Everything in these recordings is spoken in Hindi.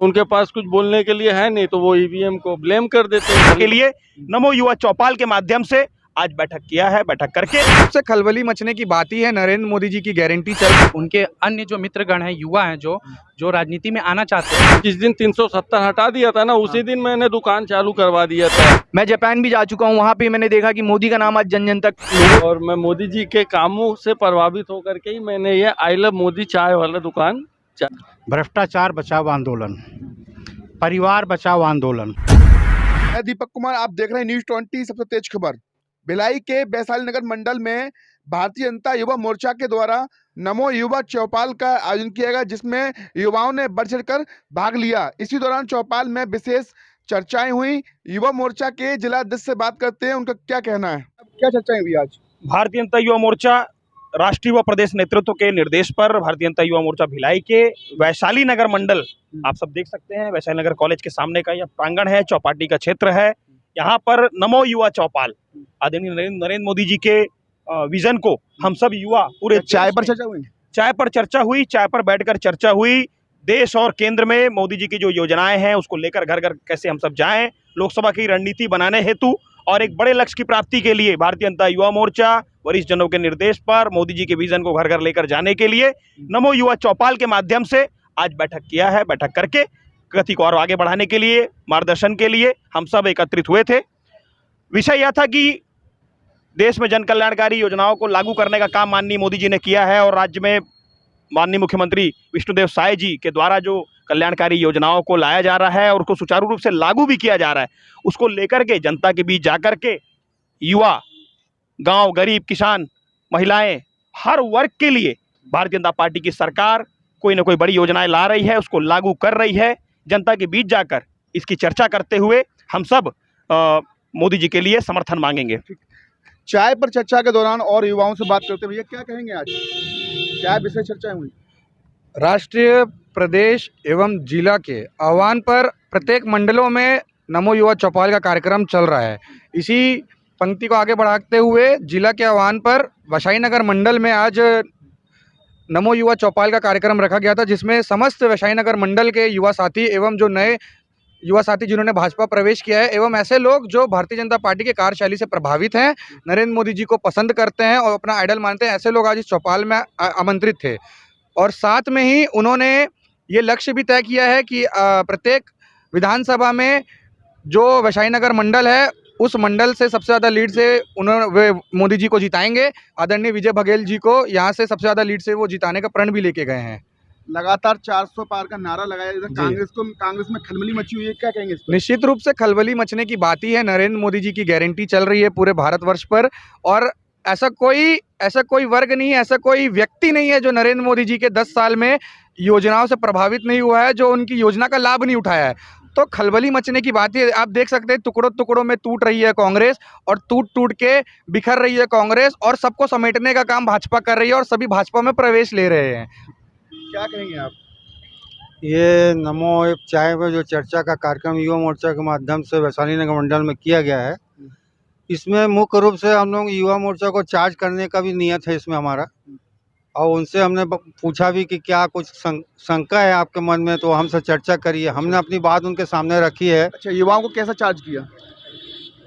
उनके पास कुछ बोलने के लिए है नहीं, तो वो ईवीएम को ब्लेम कर देते हैं। के लिए नमो युवा चौपाल के माध्यम से आज बैठक किया है। बैठक करके सबसे खलबली मचने की बात ही है नरेंद्र मोदी जी की गारंटी चल उनके अन्य जो मित्रगण हैं, युवा हैं, जो राजनीति में आना चाहते हैं। जिस दिन 370 हटा दिया था ना, उसी दिन मैंने दुकान चालू करवा दिया था। मैं जापान भी जा चुका हूँ, वहाँ पे मैंने देखा कि मोदी का नाम आज जन जन तक। और मैं मोदी जी के कामों से प्रभावित होकर के ही मैंने ये आई लव मोदी चाय वाला दुकान। भ्रष्टाचार बचाओ आंदोलन, परिवार बचाओ आंदोलन। मैं दीपक कुमार, आप देख रहे हैं न्यूज़ 20 सबसे तेज खबर। भिलाई के वैशाली नगर मंडल में भारतीय जनता युवा मोर्चा के द्वारा नमो युवा चौपाल का आयोजन किया गया, जिसमें युवाओं ने बढ़ चढ़कर भाग लिया। इसी दौरान चौपाल में विशेष चर्चाएं हुई। युवा मोर्चा के जिला अध्यक्ष से बात करते हैं, उनका क्या कहना है। क्या चर्चाएं हुई आज? भारतीय जनता युवा मोर्चा राष्ट्रीय व प्रदेश नेतृत्व के निर्देश पर भारतीय जनता युवा मोर्चा भिलाई के वैशाली नगर मंडल, आप सब देख सकते हैं, वैशाली नगर कॉलेज के सामने का यह प्रांगण है, चौपाटी का क्षेत्र है। यहाँ पर नमो युवा चौपाल आदरणीय नरेंद्र मोदी जी के विजन को हम सब युवा पूरे चाय पर चर्चा हुई। चाय पर चर्चा हुई, चाय पर बैठकर चर्चा हुई। देश और केंद्र में मोदी जी की जो योजनाएं हैं उसको लेकर घर घर कैसे हम सब जाएं, लोकसभा की रणनीति बनाने हेतु और एक बड़े लक्ष्य की प्राप्ति के लिए भारतीय जनता युवा मोर्चा वरिष्ठ जनों के निर्देश पर मोदी जी के विजन को घर घर लेकर जाने के लिए नमो युवा चौपाल के माध्यम से आज बैठक किया है। बैठक करके गति को और आगे बढ़ाने के लिए, मार्गदर्शन के लिए हम सब एकत्रित हुए थे। विषय यह था कि देश में जन कल्याणकारी योजनाओं को लागू करने का काम माननीय मोदी जी ने किया है और राज्य में माननीय मुख्यमंत्री विष्णुदेव साय जी के द्वारा जो कल्याणकारी योजनाओं को लाया जा रहा है और उसको सुचारू रूप से लागू भी किया जा रहा है, उसको लेकर के जनता के बीच जाकर के युवा, गांव, गरीब, किसान, महिलाएं, हर वर्ग के लिए भारतीय जनता पार्टी की सरकार कोई ना कोई बड़ी योजनाएं ला रही है, उसको लागू कर रही है। जनता के बीच जाकर इसकी चर्चा करते हुए हम सब मोदी जी के लिए समर्थन मांगेंगे। चाय पर चर्चा के दौरान और युवाओं से बात करते भैया क्या कहेंगे आज? क्या विषय चर्चा हुई? राष्ट्रीय, प्रदेश एवं जिला के आह्वान पर प्रत्येक मंडलों में नमो युवा चौपाल का कार्यक्रम चल रहा है। इसी पंक्ति को आगे बढ़ाते हुए जिला के आह्वान पर वैशाली नगर मंडल में आज नमो युवा चौपाल का कार्यक्रम रखा गया था, जिसमें समस्त वैशाली नगर मंडल के युवा साथी एवं जो नए युवा साथी जिन्होंने भाजपा प्रवेश किया है एवं ऐसे लोग जो भारतीय जनता पार्टी के कार्यशैली से प्रभावित हैं, नरेंद्र मोदी जी को पसंद करते हैं और अपना आइडल मानते हैं, ऐसे लोग आज इस चौपाल में आमंत्रित थे। और साथ में ही उन्होंने ये लक्ष्य भी तय किया है कि प्रत्येक विधानसभा में जो वैशाली नगर मंडल है उस मंडल से सबसे ज़्यादा लीड से वे मोदी जी को जिताएंगे। आदरणीय विजय बघेल जी को यहाँ से सबसे ज़्यादा लीड से वो जिताने का प्रण भी लेके गए हैं। लगातार 400 पार का नारा लगाया इधर कांग्रेस में खलबली मची हुई है, क्या कहेंगे इस पर? निश्चित रूप से खलबली मचने की बात ही है। नरेंद्र मोदी जी की गारंटी चल रही है पूरे भारतवर्ष पर और ऐसा कोई वर्ग नहीं है, ऐसा कोई व्यक्ति नहीं है जो नरेंद्र मोदी जी के 10 साल में योजनाओं से प्रभावित नहीं हुआ है, जो उनकी योजना का लाभ नहीं उठाया है। तो खलबली मचने की बात ही, आप देख सकते हैं टुकड़ों टुकड़ों में टूट रही है कांग्रेस और टूट के बिखर रही है कांग्रेस और सबको समेटने का काम भाजपा कर रही है और सभी भाजपा में प्रवेश ले रहे हैं। क्या कहेंगे आप? ये नमो चाय में जो चर्चा का कार्यक्रम युवा मोर्चा के माध्यम से वैशाली नगर मंडल में किया गया है, इसमें मुख्य रूप से हम लोग युवा मोर्चा को चार्ज करने का भी नियत है इसमें हमारा। और उनसे हमने पूछा भी कि क्या कुछ शंका है आपके मन में, तो हमसे चर्चा करिए। हमने अपनी बात उनके सामने रखी है। अच्छा, युवाओं को कैसा चार्ज किया?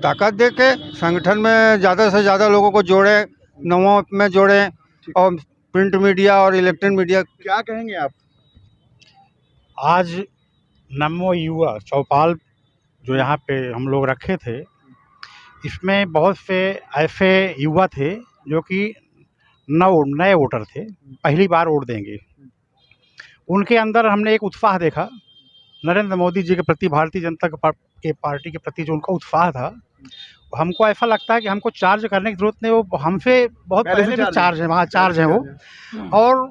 ताकत दे के संगठन में ज़्यादा से ज़्यादा लोगों को जोड़ें, नमो में जोड़ें और प्रिंट मीडिया और इलेक्ट्रॉनिक मीडिया। क्या कहेंगे आप? आज नमो युवा चौपाल जो यहाँ पे हम लोग रखे थे, इसमें बहुत से ऐसे युवा थे जो कि नए वोटर थे, पहली बार वोट देंगे। उनके अंदर हमने एक उत्साह देखा नरेंद्र मोदी जी के प्रति, भारतीय जनता के पार्टी के प्रति जो उनका उत्साह था, हमको ऐसा लगता है कि हमको चार्ज करने की जरूरत नहीं, वो हमसे बहुत पहले से चार्ज है, वहाँ चार्ज है वो। और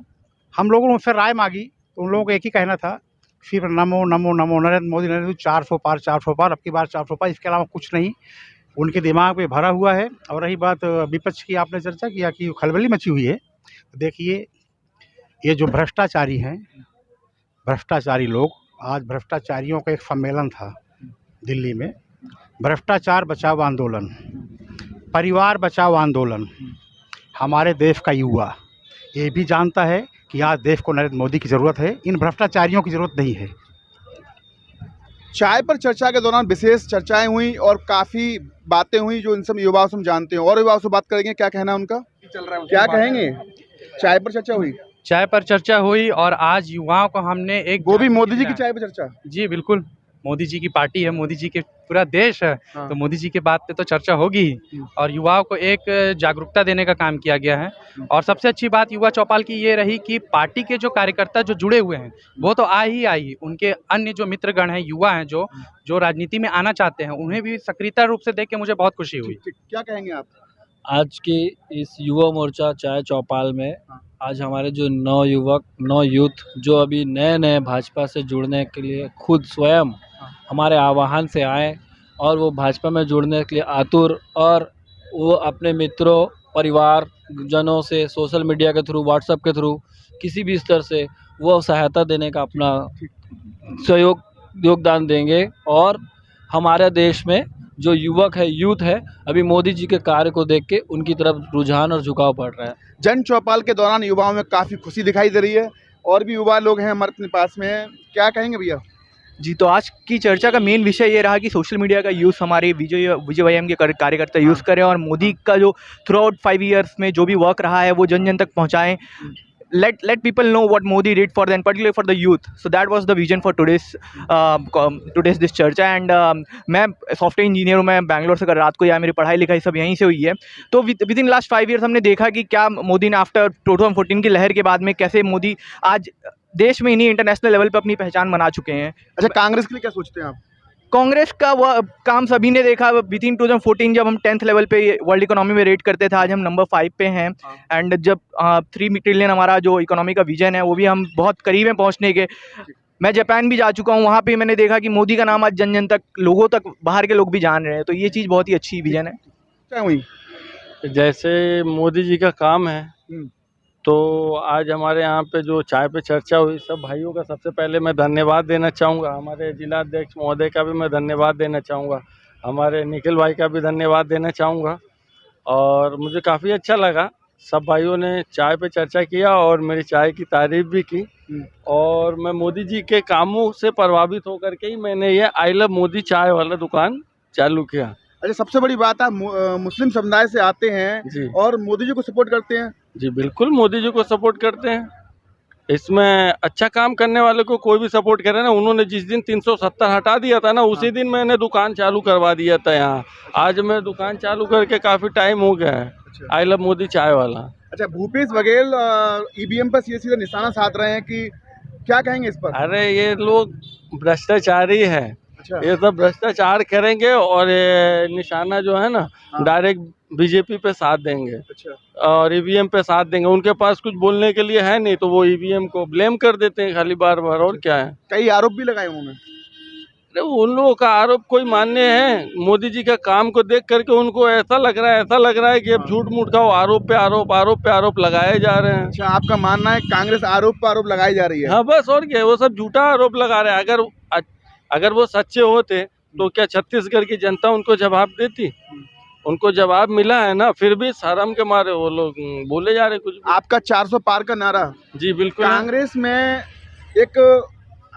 हम लोगों ने उनसे राय मांगी तो उन लोगों को एक ही कहना था, सिर्फ नमो नमो नमो नरेंद्र मोदी 400 पार 400 पार, अब की बार 400 पार, इसके अलावा कुछ नहीं उनके दिमाग में भरा हुआ है। और रही बात विपक्ष की, आपने चर्चा किया कि खलबली मची हुई है। देखिए, ये जो भ्रष्टाचारी हैं, भ्रष्टाचारी लोग, आज भ्रष्टाचारियों का एक सम्मेलन था दिल्ली में, भ्रष्टाचार बचाओ आंदोलन, परिवार बचाओ आंदोलन। हमारे देश का युवा ये भी जानता है कि आज देश को नरेंद्र मोदी की ज़रूरत है, इन भ्रष्टाचारियों की ज़रूरत नहीं है। चाय पर चर्चा के दौरान विशेष चर्चाएं हुई और काफी बातें हुई जो इन सब युवाओं से हम जानते हैं, और युवाओं से बात करेंगे क्या कहना है उनका, चल रहा है क्या कहेंगे। चाय पर चर्चा हुई, चाय पर चर्चा हुई और आज युवाओं को हमने एक वो भी मोदी जी की चाय पर चर्चा। जी बिल्कुल, मोदी जी की पार्टी है, मोदी जी के पूरा देश है, हाँ। तो मोदी जी के बात पे तो चर्चा होगी ही। और युवाओं को एक जागरूकता देने का काम किया गया है। और सबसे अच्छी बात युवा चौपाल की ये रही कि पार्टी के जो कार्यकर्ता जो जुड़े हुए हैं वो तो आ ही उनके अन्य जो मित्रगण हैं, युवा हैं जो राजनीति में आना चाहते हैं, उन्हें भी सक्रियता रूप से देख के मुझे बहुत खुशी हुई। ठीक, क्या कहेंगे आप। आज की इस युवा मोर्चा चाय चौपाल में आज हमारे जो नौ यूथ जो अभी नए भाजपा से जुड़ने के लिए खुद स्वयं हमारे आह्वान से आए और वो भाजपा में जुड़ने के लिए आतुर, और वो अपने मित्रों परिवार जनों से सोशल मीडिया के थ्रू, व्हाट्सएप के थ्रू, किसी भी स्तर से वो सहायता देने का अपना योगदान देंगे। और हमारे देश में जो युवक है, यूथ है, अभी मोदी जी के कार्य को देख के उनकी तरफ रुझान और झुकाव पड़ रहा है। जन चौपाल के दौरान युवाओं में काफी खुशी दिखाई दे रही है, और भी युवा लोग हैं हमारे पास में, क्या कहेंगे भैया। जी, तो आज की चर्चा का मेन विषय ये रहा कि सोशल मीडिया का यूज़ हमारे विजय के कार्यकर्ता यूज़ करें और मोदी का जो थ्रू आउट 5 ईयर्स में जो भी वर्क रहा है वो जन जन तक पहुंचाएं। let people know what Modi did for them, particularly for the youth. So that was the vision for today's this चर्चा। एंड मैं सॉफ्टवेयर इंजीनियर हूँ, मैं बैंगलोर से रात को, या मेरी पढ़ाई लिखाई सब यहीं से हुई है। तो विद इन लास्ट 5 ईयर्स हमने देखा कि क्या मोदी ने आफ्टर 2014 की लहर के बाद में कैसे मोदी आज देश में इन्हीं इंटरनेशनल लेवल पे अपनी पहचान बना चुके हैं। अच्छा, कांग्रेस के लिए क्या सोचते हैं आप। कांग्रेस का वह काम सभी ने देखा। विद इन 2014 जब हम 10th लेवल पे वर्ल्ड इकोनॉमी में रेट करते थे, आज हम नंबर 5 पे हैं। एंड जब 3 ट्रिलियन हमारा जो इकोनॉमी का विजन है वो भी हम बहुत करीब हैं पहुंचने के। मैं जापान भी जा चुका हूं, वहाँ पे मैंने देखा कि मोदी का नाम आज जन जन तक, लोगों तक, बाहर के लोग भी जान रहे हैं। तो ये चीज़ बहुत ही अच्छी विजन है। क्या हुई। जैसे मोदी जी का काम है, तो आज हमारे यहाँ पे जो चाय पे चर्चा हुई, सब भाइयों का सबसे पहले मैं धन्यवाद देना चाहूँगा। हमारे जिलाध्यक्ष महोदय का भी मैं धन्यवाद देना चाहूँगा, हमारे निखिल भाई का भी धन्यवाद देना चाहूँगा। और मुझे काफ़ी अच्छा लगा, सब भाइयों ने चाय पे चर्चा किया और मेरी चाय की तारीफ़ भी की। और मैं मोदी जी के कामों से प्रभावित होकर के ही मैंने ये आई लव मोदी चाय वाला दुकान चालू किया। अच्छा, सबसे बड़ी बात है मुस्लिम समुदाय से आते हैं जी, और मोदी जी को सपोर्ट करते हैं। जी बिल्कुल, मोदी जी को सपोर्ट करते हैं। इसमें अच्छा काम करने वाले को कोई भी सपोर्ट करे ना। उन्होंने जिस दिन 370 हटा दिया था ना, उसी दिन मैंने दुकान चालू करवा दिया था यहाँ। आज मैं दुकान चालू करके काफ़ी टाइम हो गया है। आई लव मोदी चाय वाला। अच्छा, भूपेश बघेल ईवीएम पर सीधा निशाना साध रहे हैं, कि क्या कहेंगे इस पर। अरे ये लोग भ्रष्टाचारी है। अच्छा, ये सब भ्रष्टाचार करेंगे और ये निशाना जो है ना, डायरेक्ट बीजेपी पे साथ देंगे। अच्छा, और ईवीएम पे साथ देंगे। उनके पास कुछ बोलने के लिए है नहीं, तो वो ईवीएम को ब्लेम कर देते हैं खाली बार बार। और क्या है, कई आरोप भी लगाए उन्होंने। अरे उन लोगों का आरोप कोई मान्य है? मोदी जी का काम को देख करके उनको ऐसा लग रहा है कि अब झूठ मूठ का आरोप पे आरोप लगाए जा रहे हैं। अच्छा, आपका मानना है कांग्रेस आरोप पर आरोप लगाई जा रही है। हाँ बस, और क्या, वो सब झूठा आरोप लगा रहे हैं। अगर वो सच्चे होते तो क्या छत्तीसगढ़ की जनता उनको जवाब देती? उनको जवाब मिला है ना, फिर भी शर्म के मारे वो लोग बोले जा रहे कुछ भी। आपका 400 पार का नारा। जी बिल्कुल। कांग्रेस में एक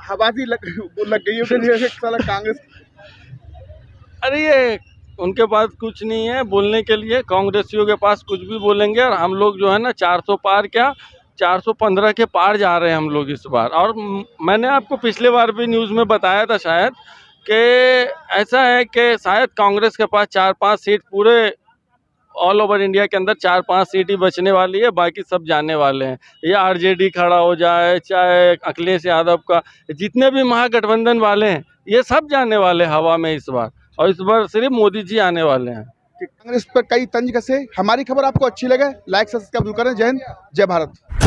हवासी लग गई है फिर एक साला कांग्रेस। अरे ये उनके पास कुछ नहीं है बोलने के लिए। कांग्रेसियों के पास कुछ भी बोलेंगे। और हम लोग जो है ना 400 पार क्या 415 के पार जा रहे हैं हम लोग इस बार। और मैंने आपको पिछले बार भी न्यूज़ में बताया था शायद, कि ऐसा है कि शायद कांग्रेस के पास 4-5 सीट पूरे ऑल ओवर इंडिया के अंदर 4-5 सीट ही बचने वाली है, बाकी सब जाने वाले हैं। ये आरजेडी खड़ा हो जाए, चाहे अखिलेश यादव का, जितने भी महागठबंधन वाले हैं ये सब जाने वाले हवा में इस बार। और इस बार सिर्फ मोदी जी आने वाले हैं। कांग्रेस पर कई तंज कसे। हमारी खबर आपको अच्छी लगे, लाइक सब्सक्राइब करें। जय हिंद, जय भारत।